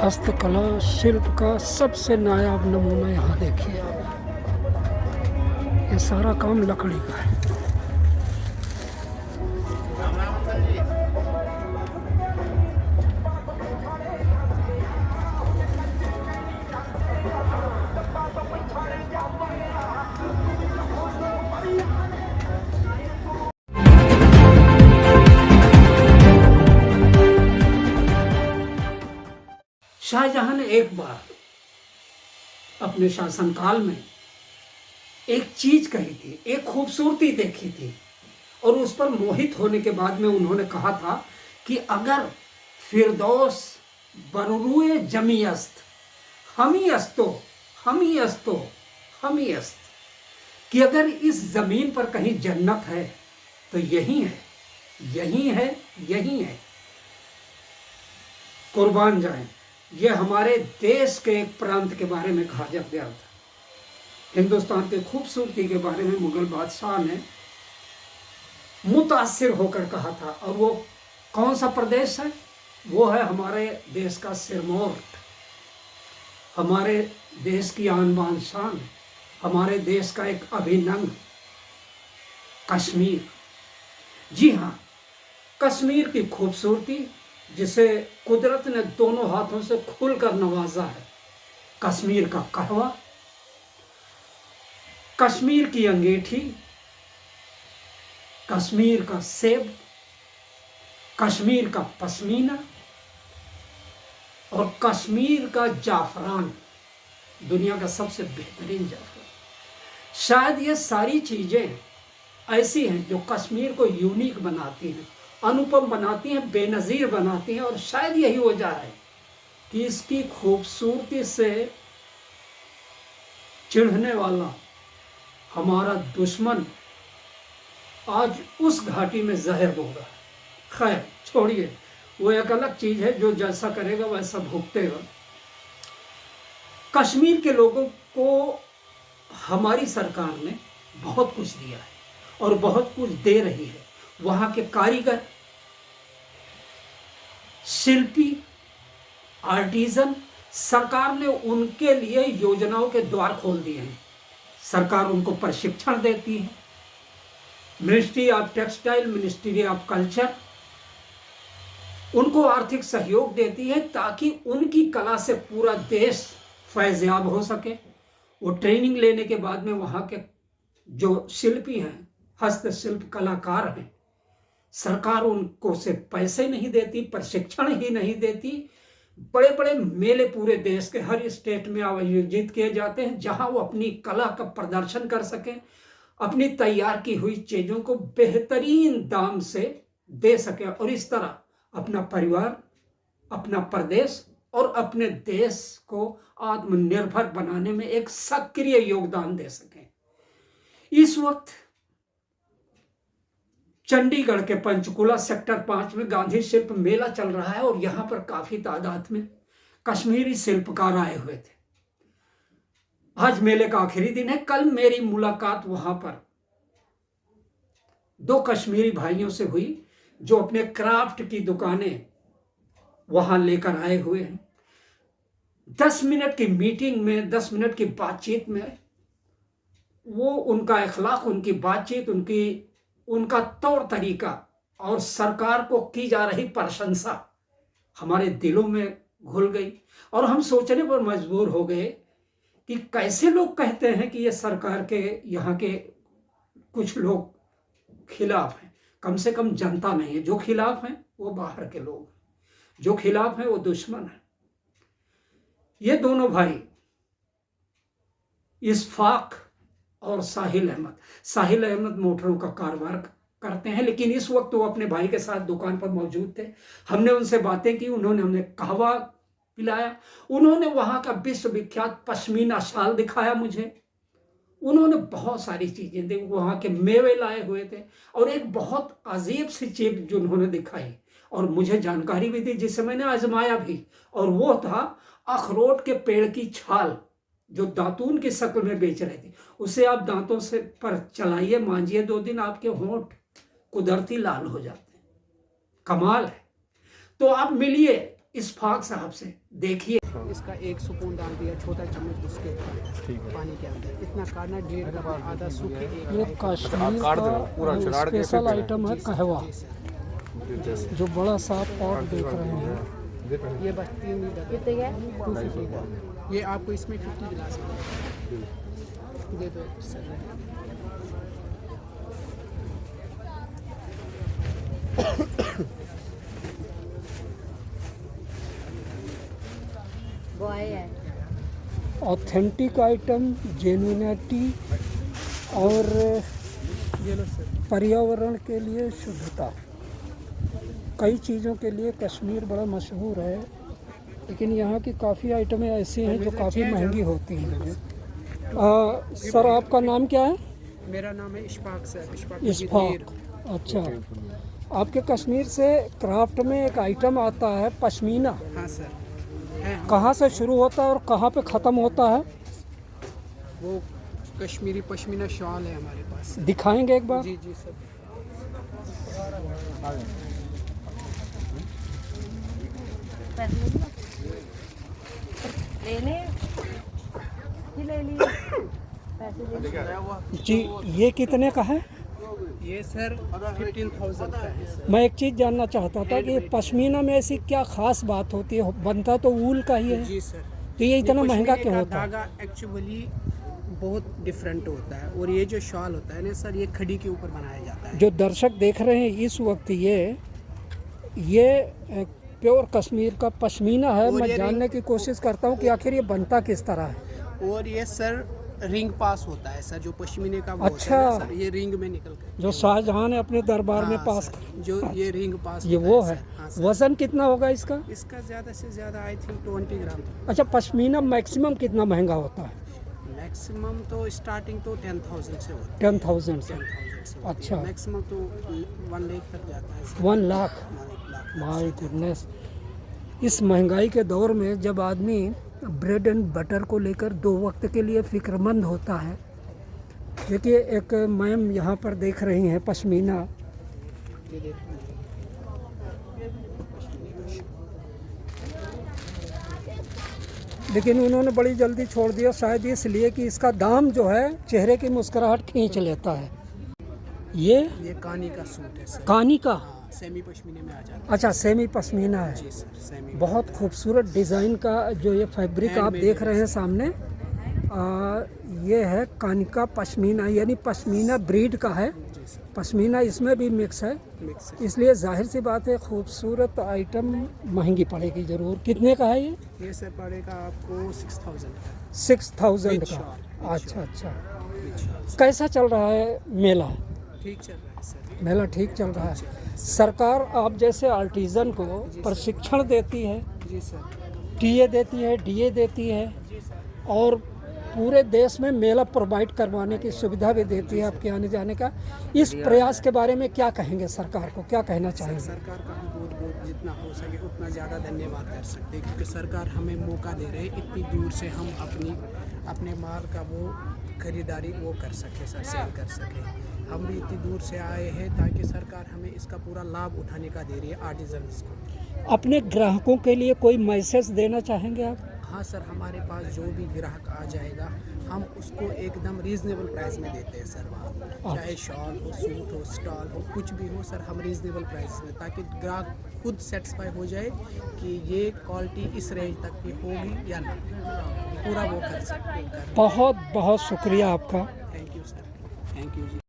हस्तकला शिल्प का सबसे नायाब नमूना यहाँ देखिए आप। ये सारा काम लकड़ी का है। शाहजहां ने एक बार अपने शासनकाल में एक चीज कही थी, एक खूबसूरती देखी थी और उस पर मोहित होने के बाद में उन्होंने कहा था कि अगर फिरदौस बरुए जमी अस्त हमी अस्तो हमी अस्तो हमी अस्त, कि अगर इस जमीन पर कहीं जन्नत है तो यही है, यही है, यही है। कुर्बान जाएं। ये हमारे देश के एक प्रांत के बारे में कहा गया था। हिंदुस्तान की खूबसूरती के बारे में मुगल बादशाह ने मुतासिर होकर कहा था। और वो कौन सा प्रदेश है? वो है हमारे देश का सिरमौर, हमारे देश की आन बान शान, हमारे देश का एक अभिन्न अंग कश्मीर। जी हाँ, कश्मीर की खूबसूरती जिसे कुदरत ने दोनों हाथों से खुलकर नवाजा है। कश्मीर का कहवा, कश्मीर की अंगीठी, कश्मीर का सेब, कश्मीर का पश्मीना और कश्मीर का जाफरान, दुनिया का सबसे बेहतरीन जाफरान। शायद ये सारी चीजें ऐसी हैं जो कश्मीर को यूनिक बनाती हैं, अनुपम बनाती हैं, बेनज़ीर बनाती हैं। और शायद यही वजह है कि इसकी खूबसूरती से चिढ़ने वाला हमारा दुश्मन आज उस घाटी में जहर बोगा। खैर छोड़िए, वो एक अलग चीज है, जो जैसा करेगा वैसा भुगतेगा। कश्मीर के लोगों को हमारी सरकार ने बहुत कुछ दिया है और बहुत कुछ दे रही है। वहाँ के कारीगर, शिल्पी, आर्टिजन, सरकार ने उनके लिए योजनाओं के द्वार खोल दिए हैं। सरकार उनको प्रशिक्षण देती है। Ministry of textile, ministry of culture उनको आर्थिक सहयोग देती है ताकि उनकी कला से पूरा देश फैज़याब हो सके। वो ट्रेनिंग लेने के बाद में वहाँ के जो शिल्पी हैं, हस्तशिल्प कलाकार हैं, सरकार उनको से पैसे नहीं देती, प्रशिक्षण ही नहीं देती। बड़े बड़े मेले पूरे देश के हर स्टेट में आयोजित किए जाते हैं, जहां वो अपनी कला का प्रदर्शन कर सकें, अपनी तैयार की हुई चीजों को बेहतरीन दाम से दे सकें और इस तरह अपना परिवार, अपना प्रदेश और अपने देश को आत्मनिर्भर बनाने में एक सक्रिय योगदान दे सकें। इस वक्त चंडीगढ़ के पंचकुला सेक्टर 5 में गांधी शिल्प मेला चल रहा है और यहां पर काफी तादाद में कश्मीरी शिल्पकार आए हुए थे। आज मेले का आखिरी दिन है। कल मेरी मुलाकात वहां पर 2 कश्मीरी भाइयों से हुई जो अपने क्राफ्ट की दुकानें वहां लेकर आए हुए हैं। 10 मिनट की मीटिंग में, 10 मिनट की बातचीत में वो उनका अखलाक, उनकी बातचीत, उनका तौर तरीका और सरकार को की जा रही प्रशंसा हमारे दिलों में घुल गई और हम सोचने पर मजबूर हो गए कि कैसे लोग कहते हैं कि ये सरकार के, यहाँ के कुछ लोग खिलाफ हैं। कम से कम जनता नहीं है। जो खिलाफ हैं वो बाहर के लोग हैं, जो खिलाफ हैं वो दुश्मन है। ये दोनों भाई इशफाक और साहिल अहमद मोटरों का कारोबार करते हैं, लेकिन इस वक्त वो अपने भाई के साथ दुकान पर मौजूद थे। हमने उनसे बातें की, उन्होंने हमें कहवा पिलाया, उन्होंने वहां का विश्वविख्यात पश्मीना शाल दिखाया मुझे, उन्होंने बहुत सारी चीजें दी, वहां के मेवे लाए हुए थे और एक बहुत अजीब सी चीज जो उन्होंने दिखाई और मुझे जानकारी भी दी जिसे मैंने आजमाया भी, और वो था अखरोट के पेड़ की छाल जो दातून की शक्ल में बेच रहे थे। उसे आप दांतों से पर चलाइए, मांजिए 2 दिन, आपके होंठ कुदरती लाल हो जाते हैं। कमाल है। तो आप मिलिए इस्फाक साहब से। देखिए इसका 1 स्पून डाल दिया, छोटा चम्मच उसके पानी के अंदर, इतना काढ़ना 1.5 कप, आधा सूखे। ये कश्मीर का स्पेशल आइटम है कहवा, जो बड़ा सा पॉट देख रहे हैं। ये बस 3 लीटर कितने का? 250 का। ये आपको इसमें 50 गिलास दे दो सर। ऑथेंटिक आइटम, जेन्युइनिटी और पर्यावरण के लिए शुद्धता, कई चीज़ों के लिए कश्मीर बड़ा मशहूर है। लेकिन यहाँ की काफ़ी आइटमें ऐसी हैं जो काफ़ी महंगी होती हैं। सर आपका नाम क्या है? मेरा नाम है इशफाक सर। इशफाक, अच्छा। आपके कश्मीर से क्राफ्ट में एक आइटम आता है पश्मीना। हाँ सर। कहाँ से शुरू होता है और कहाँ पे ख़त्म होता है? वो कश्मीरी पश्मीना शॉल है हमारे पास। दिखाएंगे एक बार? जी जी सर। जी ये कितने का है? ये सर 15,000 का है सर। मैं एक चीज़ जानना चाहता था कि पश्मीना में ऐसी क्या खास बात होती है? बनता तो ऊल का ही है। जी सर। तो ये इतना महंगा क्यों होता है? धागा एक्चुअली बहुत डिफरेंट होता है, और ये जो शॉल होता है ना सर, ये खड़ी के ऊपर बनाया जाता है। जो दर्शक देख रहे हैं इस वक्त, ये प्योर कश्मीर का पश्मीना है। मैं जानने की कोशिश करता हूँ कि आखिर ये बनता किस तरह है। और ये सर रिंग पास होता है सर, जो पश्मीने का वो अच्छा, होता है ना सर, ये रिंग में निकल कर जो शाहजहां ने अपने दरबार में पास सर, जो ये रिंग पास ये होता वो है है। सर। हाँ सर। वजन कितना होगा इसका? इसका ज़्यादा से ज़्यादा आई थिंक 20 ग्राम। अच्छा, पश्मीना मैक्सिमम कितना महंगा होता है? मैक्सिमम तो स्टार्टिंग तो 10,000 से होता है। 10,000 से? 10,000 से अच्छा। मैक्सिमम तो 1 लाख तक जाता है सर। 1 लाख? My goodness. इस महंगाई के दौर में जब आदमी ब्रेड एंड बटर को लेकर 2 वक्त के लिए फिक्रमंद होता है। देखिए एक मैम यहाँ पर देख रही हैं पश्मीना। लेकिन उन्होंने बड़ी जल्दी छोड़ दिया, शायद इसलिए कि इसका दाम जो है चेहरे की मुस्कुराहट खींच लेता है। ये कानी का सूट है सर। कानी का? सेमी पश्मीने में आ जाता है। अच्छा, सेमी पश्मीना है। जी सर, सेमी। बहुत खूबसूरत डिज़ाइन का जो ये फैब्रिक आप देख रहे हैं सामने, ये है कानिका पश्मीना, यानी पश्मीना ब्रीड का है। पश्मीना इसमें भी मिक्स है, इसलिए जाहिर सी बात है खूबसूरत आइटम महंगी पड़ेगी ज़रूर। कितने का है ये? ये सर पड़ेगा आपको 6,000 का। 6,000 का? अच्छा अच्छा। कैसा चल रहा है मेला? ठीक चल रहा है सर। मेला ठीक चल रहा है। सरकार आप जैसे आर्टिज़न को प्रशिक्षण देती है? जी सर। टीए देती है, डीए देती है, और पूरे देश में मेला प्रोवाइड करवाने की सुविधा भी देती है आपके आने जाने का। इस प्रयास के बारे में क्या कहेंगे? सरकार को क्या कहना चाहेंगे? सरकार का हम बहुत जितना हो सके उतना ज़्यादा धन्यवाद कर सकते हैं, क्योंकि सरकार हमें मौका दे रहे हैं। इतनी दूर से हम अपने माल का वो खरीदारी वो कर सके सर, सेल कर सके। हम भी इतनी दूर से आए हैं ताकि सरकार हमें इसका पूरा लाभ उठाने का दे रही है आर्टिजन्स को। अपने ग्राहकों के लिए कोई मैसेज देना चाहेंगे आप? हाँ सर, हमारे पास जो भी ग्राहक आ जाएगा हम उसको एकदम रीज़नेबल प्राइस में देते हैं सर। वहाँ चाहे शॉल हो, सूट हो, स्टॉल हो, कुछ भी हो सर, हम रीज़नेबल प्राइस में, ताकि ग्राहक खुद सेटिस्फाई हो जाए कि ये क्वालिटी इस रेंज तक की होगी या ना, पूरा वो कर सकते हैं। बहुत बहुत शुक्रिया आपका। Thank you sir, thank you ji.